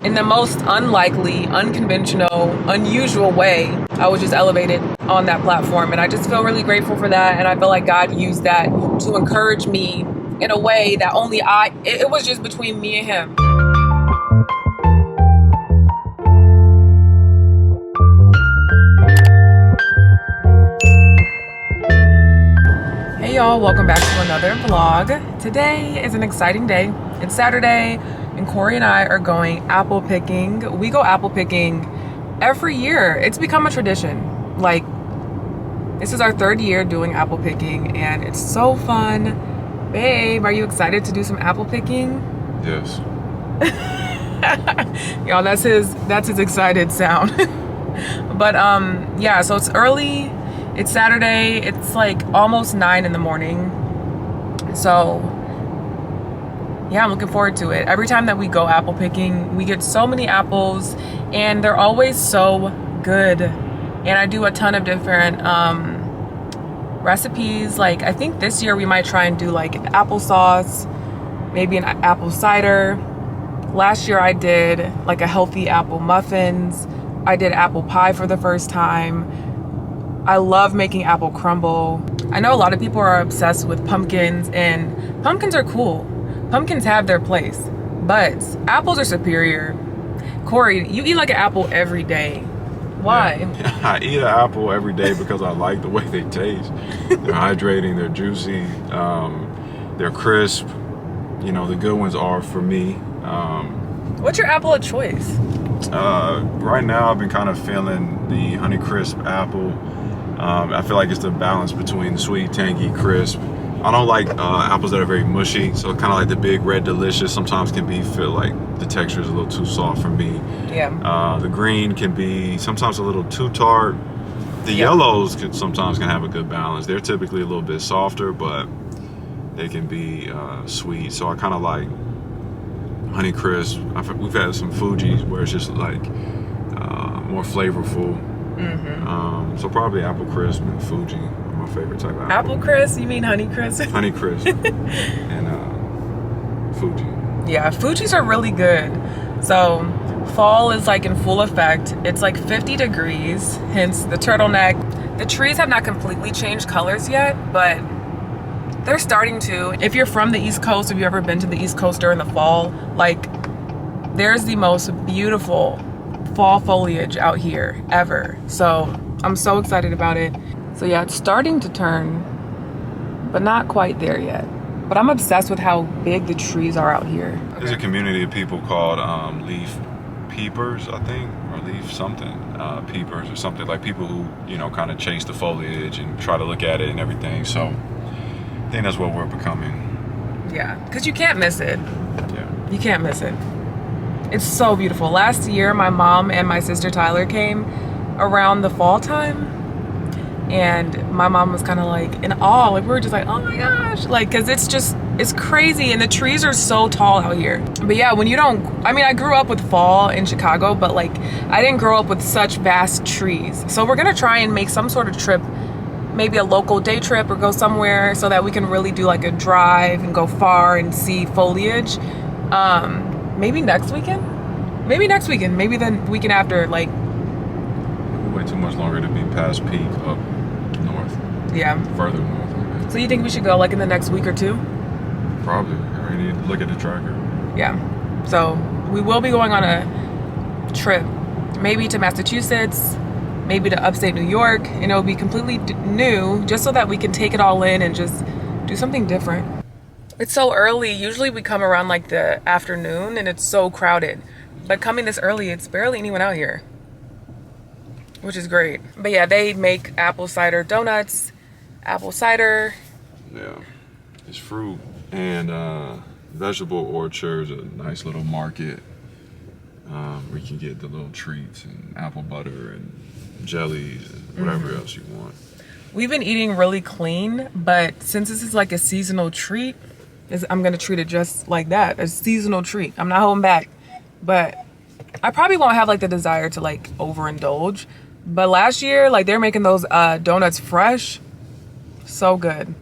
in the most unlikely, unconventional, unusual way, I was just elevated on that platform. And I just feel really grateful for that. And I feel like God used that to encourage me in a way that only it was just between me and him. Hey y'all, welcome back to another vlog. Today is an exciting day. It's Saturday and Corey and I are going apple picking. We go apple picking every year. It's become a tradition. Like, this is our third year doing apple picking and it's so fun. Babe, are you excited to do some apple picking? Yes. Y'all, that's his excited sound. But yeah, so it's early. It's Saturday. It's like almost 9 in the morning. So yeah, I'm looking forward to it. Every time that we go apple picking, we get so many apples and they're always so good. And I do a ton of different recipes. Like, I think this year we might try and do like applesauce, maybe an apple cider. Last year I did like a healthy apple muffins. I did apple pie for the first time. I love making apple crumble. I know a lot of people are obsessed with pumpkins, and pumpkins are cool. Pumpkins have their place, but apples are superior. Corey, you eat like an apple every day. Why? Yeah. I eat an apple every day because I like the way they taste. They're hydrating, they're juicy, they're crisp. You know, the good ones are for me. What's your apple of choice? Right now I've been kind of feeling the Honeycrisp apple. I feel like it's the balance between sweet, tangy, crisp. I don't like apples that are very mushy, so kind of like the big red delicious sometimes can feel like the texture is a little too soft for me. Yeah. The green can be sometimes a little too tart. The yellows sometimes can have a good balance. They're typically a little bit softer, but they can be sweet. So I kind of like Honeycrisp. We've had some Fuji's where it's just like more flavorful. Mm-hmm. So probably Apple Crisp and Fuji are my favorite type of apple. Apple Crisp? You mean Honeycrisp? Honeycrisp and Fuji. Yeah, Fuji's are really good. So fall is like in full effect. It's like 50 degrees, hence the turtleneck. The trees have not completely changed colors yet, but they're starting to. If you're from the East Coast, have you ever been to the East Coast during the fall? Like, there's the most beautiful fall foliage out here ever. So I'm so excited about it. So yeah, it's starting to turn, but not quite there yet. But I'm obsessed with how big the trees are out here. Okay. There's a community of people called leaf peepers, I think, or leaf something, peepers or something, like people who, you know, kind of chase the foliage and try to look at it and everything. So I think that's what we're becoming. Yeah, because you can't miss it. Yeah. You can't miss it. It's so beautiful. Last year, my mom and my sister Tyler came around the fall time, and my mom was kind of like in awe. Like, we were just like, oh my gosh, like, because it's crazy, and the trees are so tall out here. But yeah, when you don't, I mean, I grew up with fall in Chicago, but like, I didn't grow up with such vast trees. So we're gonna try and make some sort of trip, maybe a local day trip, or go somewhere so that we can really do like a drive and go far and see foliage. Maybe next weekend? Maybe the weekend after, like. Way too much longer to be past peak up north. Yeah. Further north, I guess. So you think we should go like in the next week or two? Probably. I already need to look at the tracker. Yeah. So we will be going on a trip, maybe to Massachusetts, maybe to upstate New York, and it'll be completely new, just so that we can take it all in and just do something different. It's so early. Usually we come around like the afternoon and it's so crowded. But coming this early, it's barely anyone out here, which is great. But yeah, they make apple cider donuts, apple cider. Yeah, it's fruit and vegetable orchards, a nice little market where you can get the little treats and apple butter and jellies and whatever else you want. We've been eating really clean, but since this is like a seasonal treat, I'm gonna treat it just like that, a seasonal treat. I'm not holding back, but I probably won't have like the desire to like overindulge. But last year, like, they're making those donuts fresh, so good.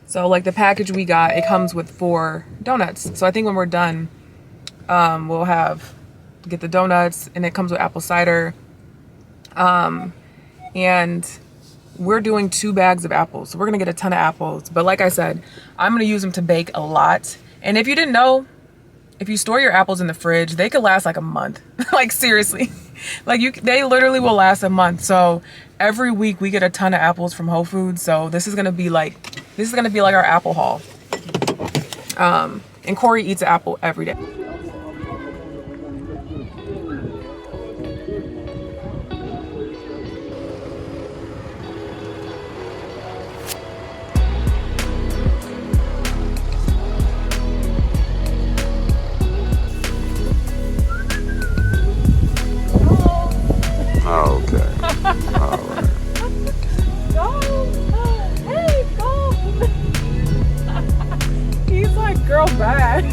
So like the package we got, it comes with 4 donuts. So I think when we're done, we'll have get the donuts, and it comes with apple cider. And we're doing 2 bags of apples. So we're gonna get a ton of apples. But like I said, I'm gonna use them to bake a lot. And if you didn't know, if you store your apples in the fridge, they could last like a month. Like seriously, like they literally will last a month. So every week we get a ton of apples from Whole Foods. So this is gonna be like our apple haul. And Corey eats an apple every day. Girl, bad.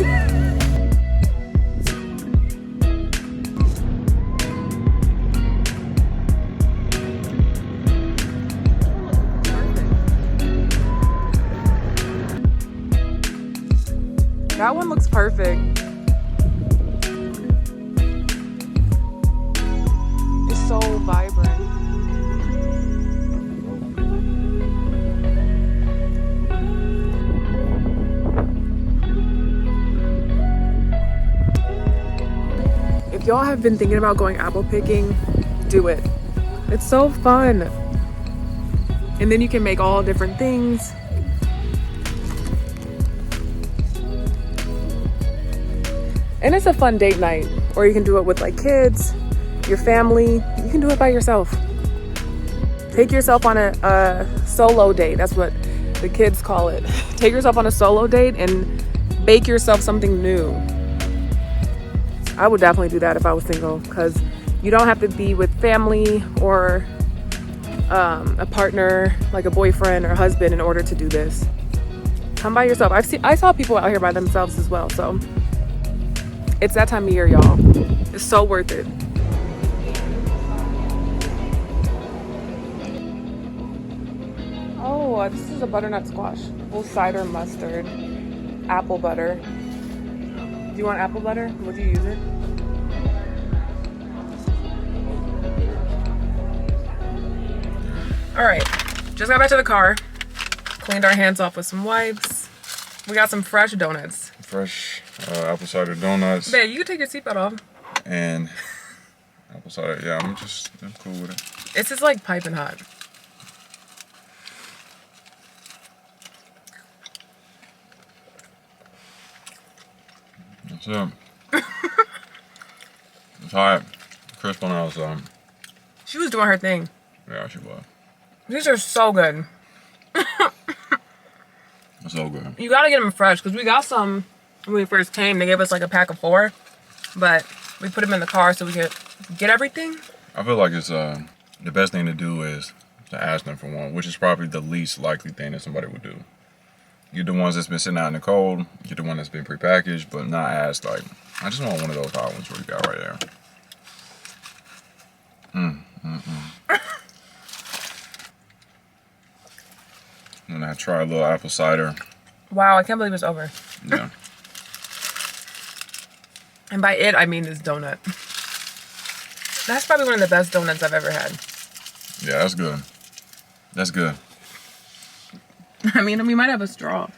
That one looks perfect. It's so vibrant. If y'all have been thinking about going apple picking, do it. It's so fun. And then you can make all different things. And it's a fun date night. Or you can do it with like kids, your family. You can do it by yourself. Take yourself on a solo date. That's what the kids call it. Take yourself on a solo date and bake yourself something new. I would definitely do that if I was single, because you don't have to be with family or a partner, like a boyfriend or husband, in order to do this. Come by yourself. I saw people out here by themselves as well, so it's that time of year, y'all. It's so worth it. Oh, this is a butternut squash. Full cider mustard, apple butter. Do you want apple butter? Would you use it? All right, just got back to the car. Cleaned our hands off with some wipes. We got some fresh donuts. Fresh apple cider donuts. Babe, you can take your seatbelt off. And apple cider, yeah, I'm cool with it. It's just like piping hot. What's up? It's hot, crisp on the outside. She was doing her thing. Yeah, she was. These are so good. So good. You gotta get them fresh, because we got some when we first came. They gave us like a pack of 4, but we put them in the car so we could get everything. I feel like it's the best thing to do is to ask them for one, which is probably the least likely thing that somebody would do. Get the ones that's been sitting out in the cold, get the one that's been prepackaged, but not ask like, I just want one of those hot ones where you got right there. And I try a little apple cider. Wow, I can't believe it's over. Yeah. And by it, I mean this donut. That's probably one of the best donuts I've ever had. Yeah, that's good. That's good. I mean, we might have a straw.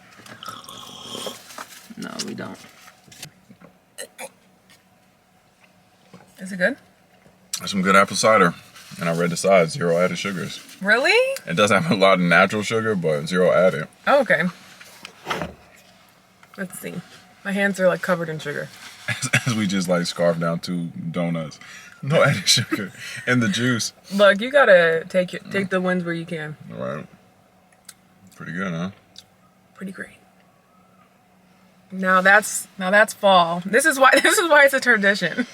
No, we don't. Is it good? That's some good apple cider. And I read the side, 0 added sugars. Really? It does have a lot of natural sugar, but 0 added. Oh, okay. Let's see. My hands are like covered in sugar. As we just like scarf down 2 donuts. No added sugar. And the juice. Look, you gotta take the wins where you can. All right. Pretty good, huh? Pretty great. Now that's fall. This is why it's a tradition.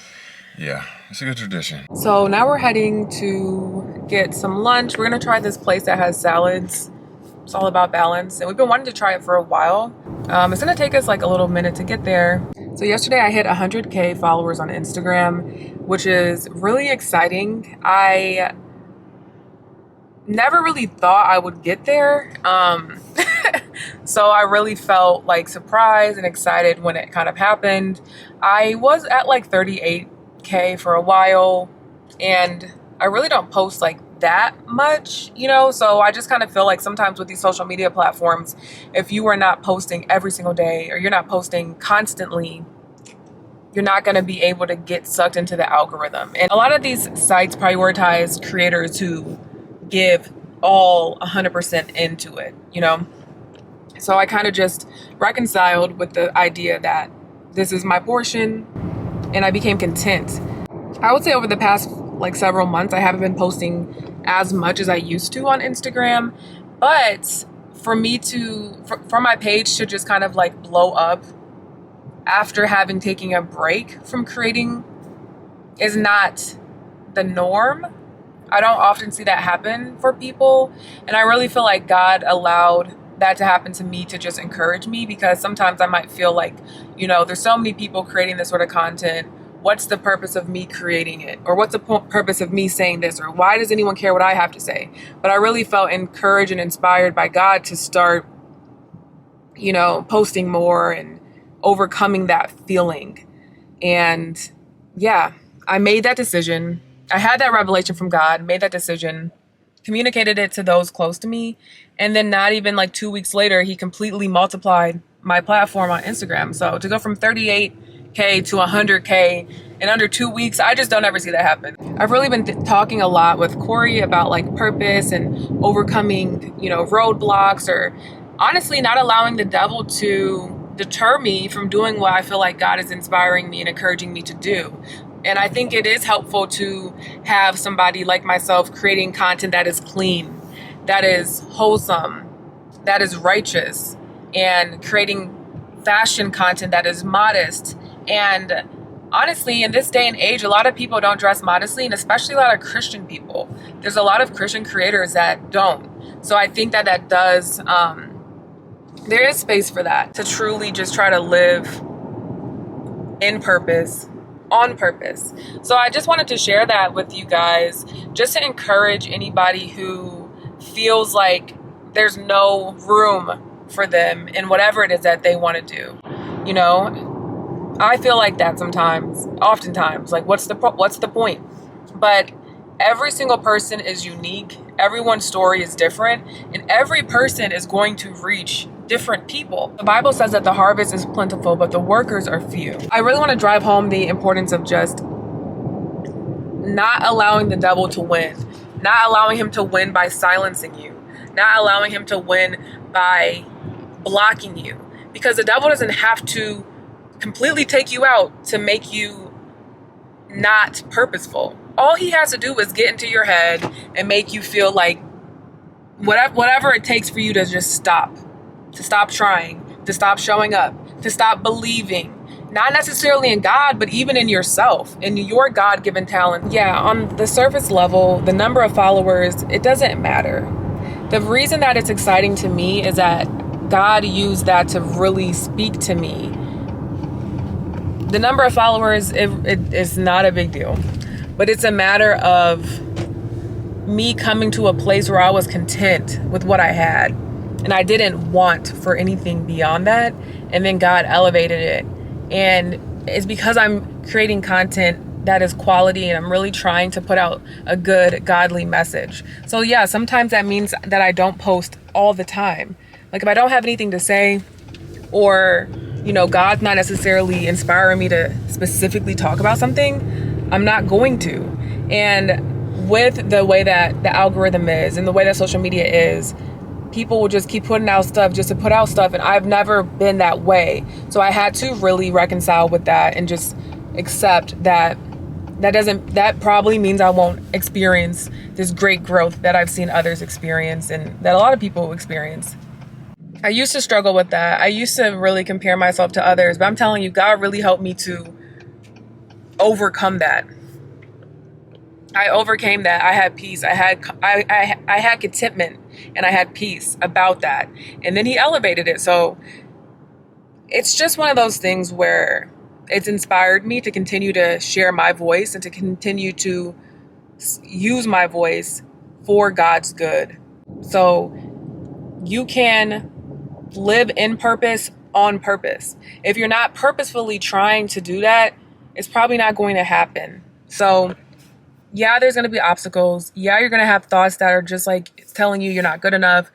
Yeah, it's a good tradition. So now we're heading to get some lunch. We're gonna try this place that has salads. It's all about balance, and we've been wanting to try it for a while. It's gonna take us like a little minute to get there. So yesterday I hit 100K followers on Instagram, which is really exciting. I never really thought I would get there. So I really felt like surprised and excited when it kind of happened. I was at like 38K 38K for a while, and I really don't post like that much, you know? So I just kind of feel like sometimes with these social media platforms, if you are not posting every single day or you're not posting constantly, you're not going to be able to get sucked into the algorithm. And a lot of these sites prioritize creators who give all 100% into it, you know? So I kind of just reconciled with the idea that this is my portion, and I became content. I would say over the past like several months, I haven't been posting as much as I used to on Instagram, but for my page to just kind of like blow up after having taken a break from creating is not the norm. I don't often see that happen for people, and I really feel like God allowed that to happen to me to just encourage me, because sometimes I might feel like, you know, there's so many people creating this sort of content. What's the purpose of me creating it? Or what's the purpose of me saying this? Or why does anyone care what I have to say? But I really felt encouraged and inspired by God to start, you know, posting more and overcoming that feeling. And yeah, I made that decision. I had that revelation from God, made that decision, communicated it to those close to me. And then not even like 2 weeks later, he completely multiplied my platform on Instagram. So to go from 38K to 100K in under 2 weeks, I just don't ever see that happen. I've really been talking a lot with Corey about like purpose and overcoming, you know, roadblocks, or honestly not allowing the devil to deter me from doing what I feel like God is inspiring me and encouraging me to do. And I think it is helpful to have somebody like myself creating content that is clean, that is wholesome, that is righteous, and creating fashion content that is modest. And honestly, in this day and age, a lot of people don't dress modestly, and especially a lot of Christian people. There's a lot of Christian creators that don't. So I think that that does, there is space for that, to truly just try to live in purpose, on purpose. So I just wanted to share that with you guys, just to encourage anybody who feels like there's no room for them in whatever it is that they want to do. You know, I feel like that sometimes, oftentimes, like what's the point? But every single person is unique. Everyone's story is different, and every person is going to reach different people. The Bible says that the harvest is plentiful, but the workers are few. I really want to drive home the importance of just not allowing the devil to win, not allowing him to win by silencing you, not allowing him to win by blocking you, because the devil doesn't have to completely take you out to make you not purposeful. All he has to do is get into your head and make you feel like whatever it takes for you to just stop, to stop trying, to stop showing up, to stop believing, not necessarily in God, but even in yourself, in your God-given talent. Yeah, on the surface level, the number of followers, it doesn't matter. The reason that it's exciting to me is that God used that to really speak to me. The number of followers, it is not a big deal, but it's a matter of me coming to a place where I was content with what I had, and I didn't want for anything beyond that. And then God elevated it. And it's because I'm creating content that is quality, and I'm really trying to put out a good, godly message. So yeah, sometimes that means that I don't post all the time. Like if I don't have anything to say, or, you know, God's not necessarily inspiring me to specifically talk about something, I'm not going to. And with the way that the algorithm is and the way that social media is, people will just keep putting out stuff just to put out stuff. And I've never been that way. So I had to really reconcile with that and just accept that that probably means I won't experience this great growth that I've seen others experience and that a lot of people experience. I used to struggle with that. I used to really compare myself to others, but I'm telling you, God really helped me to overcome that. I overcame that. I had peace. I had contentment, and I had peace about that. And then he elevated it. So it's just one of those things where it's inspired me to continue to share my voice and to continue to use my voice for God's good. So you can live in purpose, on purpose. If you're not purposefully trying to do that, it's probably not going to happen. So yeah, there's going to be obstacles. Yeah, you're going to have thoughts that are just like telling you you're not good enough,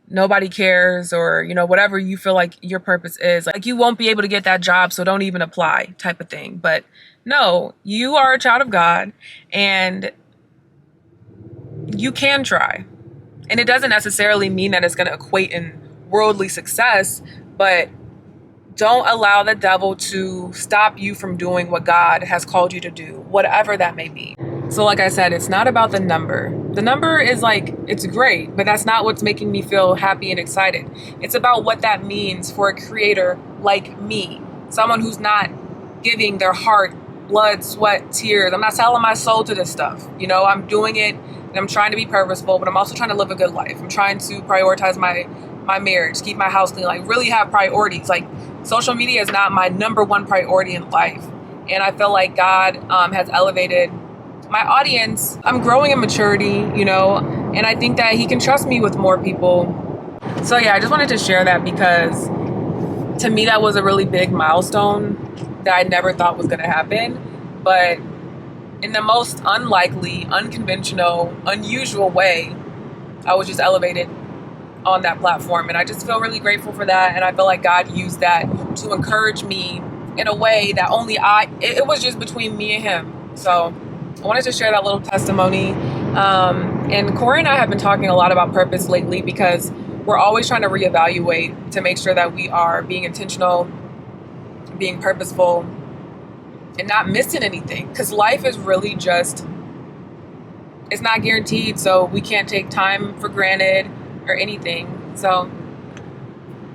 nobody cares, or, you know, whatever you feel like your purpose is. Like, you won't be able to get that job, so don't even apply, type of thing. But no, you are a child of God, and you can try. And it doesn't necessarily mean that it's going to equate in worldly success, but don't allow the devil to stop you from doing what God has called you to do, whatever that may be. So like I said, it's not about the number. The number is like, it's great, but that's not what's making me feel happy and excited. It's about what that means for a creator like me, someone who's not giving their heart, blood, sweat, tears. I'm not selling my soul to this stuff. You know, I'm doing it and I'm trying to be purposeful, but I'm also trying to live a good life. I'm trying to prioritize my marriage, keep my house clean, like really have priorities. Like, social media is not my number one priority in life. And I feel like God has elevated my audience. I'm growing in maturity, you know, and I think that he can trust me with more people. So yeah, I just wanted to share that because to me, that was a really big milestone that I never thought was going to happen. But in the most unlikely, unconventional, unusual way, I was just elevated on that platform. And I just feel really grateful for that. And I feel like God used that to encourage me in a way that only it was just between me and him. So I wanted to share that little testimony. And Corey and I have been talking a lot about purpose lately because we're always trying to reevaluate to make sure that we are being intentional, being purposeful, and not missing anything. Because life is really just, it's not guaranteed. So we can't take time for granted or anything. So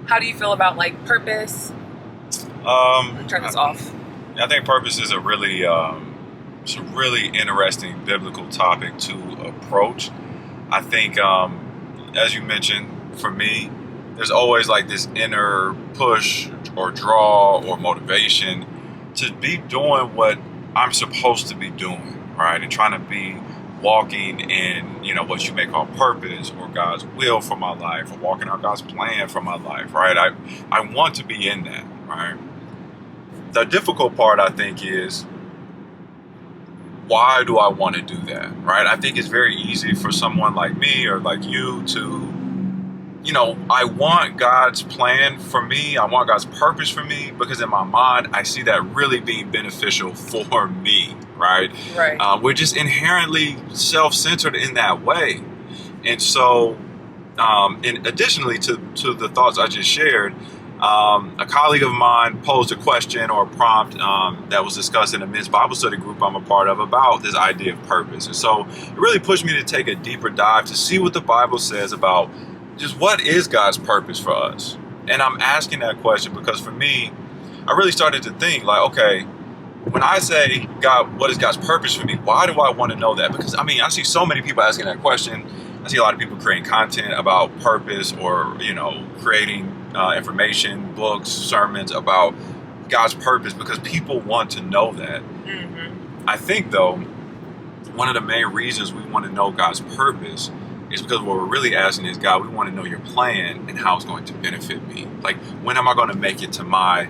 how do you feel about like purpose? Turn this off. I think purpose is it's a really interesting biblical topic to approach. I think, as you mentioned, for me, there's always like this inner push or draw or motivation to be doing what I'm supposed to be doing, right? And trying to be walking in, you know, what you may call purpose or God's will for my life, or walking out God's plan for my life, right? I want to be in that, right? The difficult part, I think, is why do I want to do that, right? I think it's very easy for someone like me or like you to, you know, I want God's plan for me. I want God's purpose for me because in my mind, I see that really being beneficial for me, right? Right. We're just inherently self-centered in that way. And so, and additionally to the thoughts I just shared, a colleague of mine posed a question or a prompt that was discussed in a men's Bible study group I'm a part of about this idea of purpose. And so it really pushed me to take a deeper dive to see what the Bible says about just what is God's purpose for us. And I'm asking that question because for me, I really started to think like, okay, when I say, God, what is God's purpose for me? Why do I want to know that? Because I mean, I see so many people asking that question. I see a lot of people creating content about purpose or, you know, creating information, books, sermons about God's purpose because people want to know that. Mm-hmm. I think, though, one of the main reasons we want to know God's purpose is because what we're really asking is, God, we want to know your plan and how it's going to benefit me. Like, when am I going to make it to my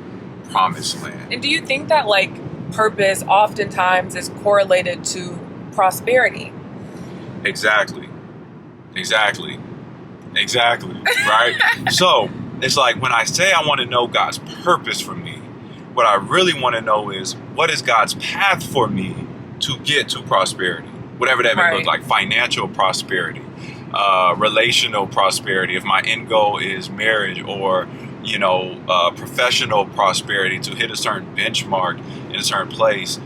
promised land? And do you think that, like, purpose oftentimes is correlated to prosperity? Exactly. Right? So it's like when I say I want to know God's purpose for me, what I really want to know is what is God's path for me to get to prosperity, whatever that may look like, financial prosperity, relational prosperity. If my end goal is marriage or, you know, professional prosperity to hit a certain benchmark in a certain place,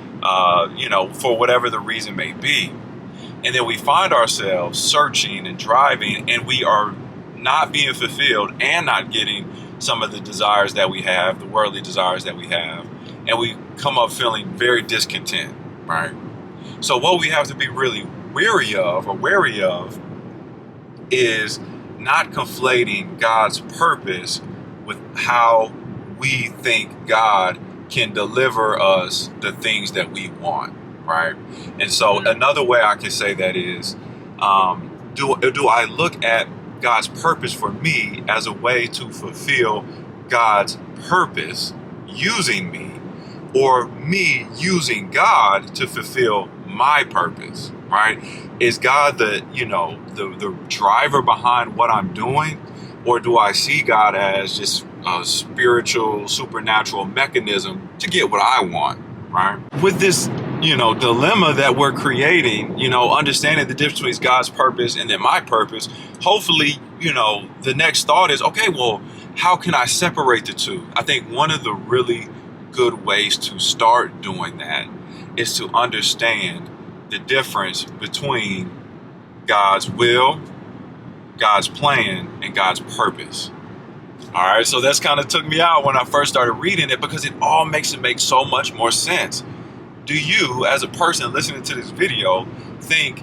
you know, for whatever the reason may be. And then we find ourselves searching and driving and we are not being fulfilled and not getting some of the desires that we have, the worldly desires that we have. And we come up feeling very discontent, right? So what we have to be really wary of is not conflating God's purpose with how we think God can deliver us the things that we want, right? And so another way I can say that is, do I look at God's purpose for me as a way to fulfill God's purpose using me? or me using God to fulfill my purpose, right? Is God the, the driver behind what I'm doing? Or do I see God as just a spiritual, supernatural mechanism to get what I want, right? With this, dilemma that we're creating, understanding the difference between God's purpose and then my purpose, hopefully, the next thought is, okay, well, how can I separate the two? I think one of the really good ways to start doing that is to understand the difference between God's will, God's plan, and God's purpose. All right, so that's kind of took me out when I first started reading it, because it all makes it make so much more sense. Do you, as a person listening to this video, think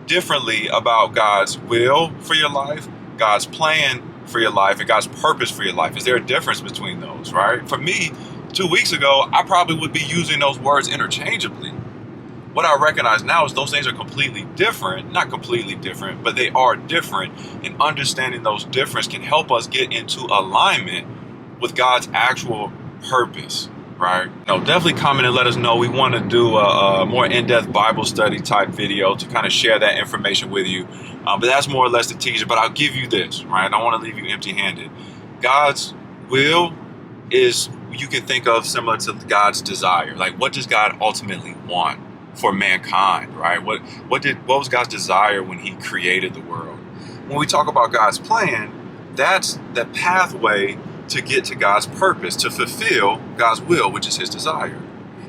differently about God's will for your life, God's plan for your life, and God's purpose for your life? Is there a difference between those, right? For me, 2 weeks ago, I probably would be using those words interchangeably. What I recognize now is those things are completely different, not completely different, but they are different. And understanding those differences can help us get into alignment with God's actual purpose, right? Definitely comment and let us know. We want to do a more in-depth Bible study type video to kind of share that information with you. But that's more or less the teaser. But I'll give you this, right? I don't want to leave you empty-handed. God's will is, you can think of similar to God's desire. Like, what does God ultimately want for mankind, right? What was God's desire when he created the world? When we talk about God's plan, that's the pathway to get to God's purpose, to fulfill God's will, which is his desire.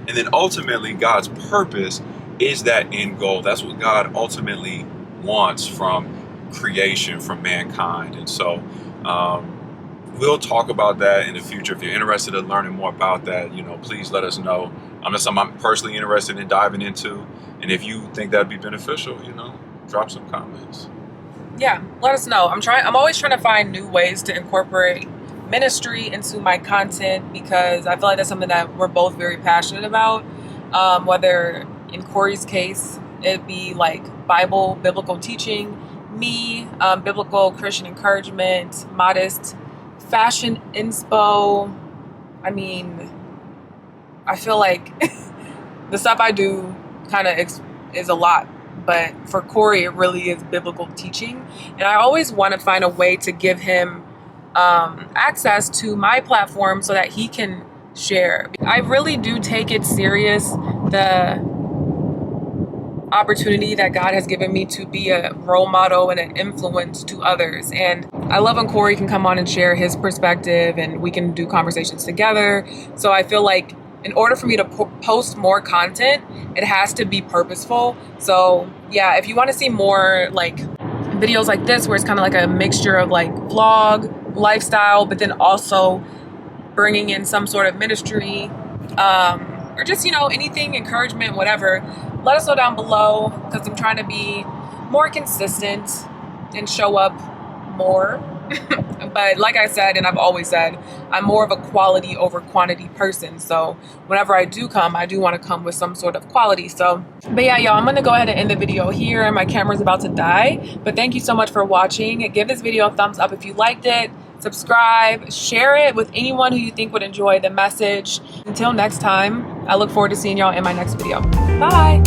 And then ultimately God's purpose is that end goal. That's what God ultimately wants from creation, from mankind. And so we'll talk about that in the future. If you're interested in learning more about that, please let us know. That's something I'm personally interested in diving into. And if you think that'd be beneficial, drop some comments. Yeah, let us know. I'm always trying to find new ways to incorporate ministry into my content, because I feel like that's something that we're both very passionate about. Whether in Corey's case, it'd be like biblical teaching, me, biblical Christian encouragement, modest fashion inspo. I feel like the stuff I do kind of is a lot, but for Corey, it really is biblical teaching. And I always want to find a way to give him access to my platform so that he can share. I really do take it serious, the opportunity that God has given me to be a role model and an influence to others. And I love when Corey can come on and share his perspective and we can do conversations together. So I feel like in order for me to post more content, it has to be purposeful. So yeah, if you want to see more like videos like this, where it's kind of like a mixture of like vlog, lifestyle, but then also bringing in some sort of ministry, or just, anything, encouragement, whatever, let us know down below, because I'm trying to be more consistent and show up more. But like I said, and I've always said, I'm more of a quality over quantity person. So whenever I do come, I do want to come with some sort of quality. So, but yeah, y'all, I'm going to go ahead and end the video here. My camera's about to die. But thank you so much for watching. Give this video a thumbs up if you liked it. Subscribe, share it with anyone who you think would enjoy the message. Until next time, I look forward to seeing y'all in my next video. Bye.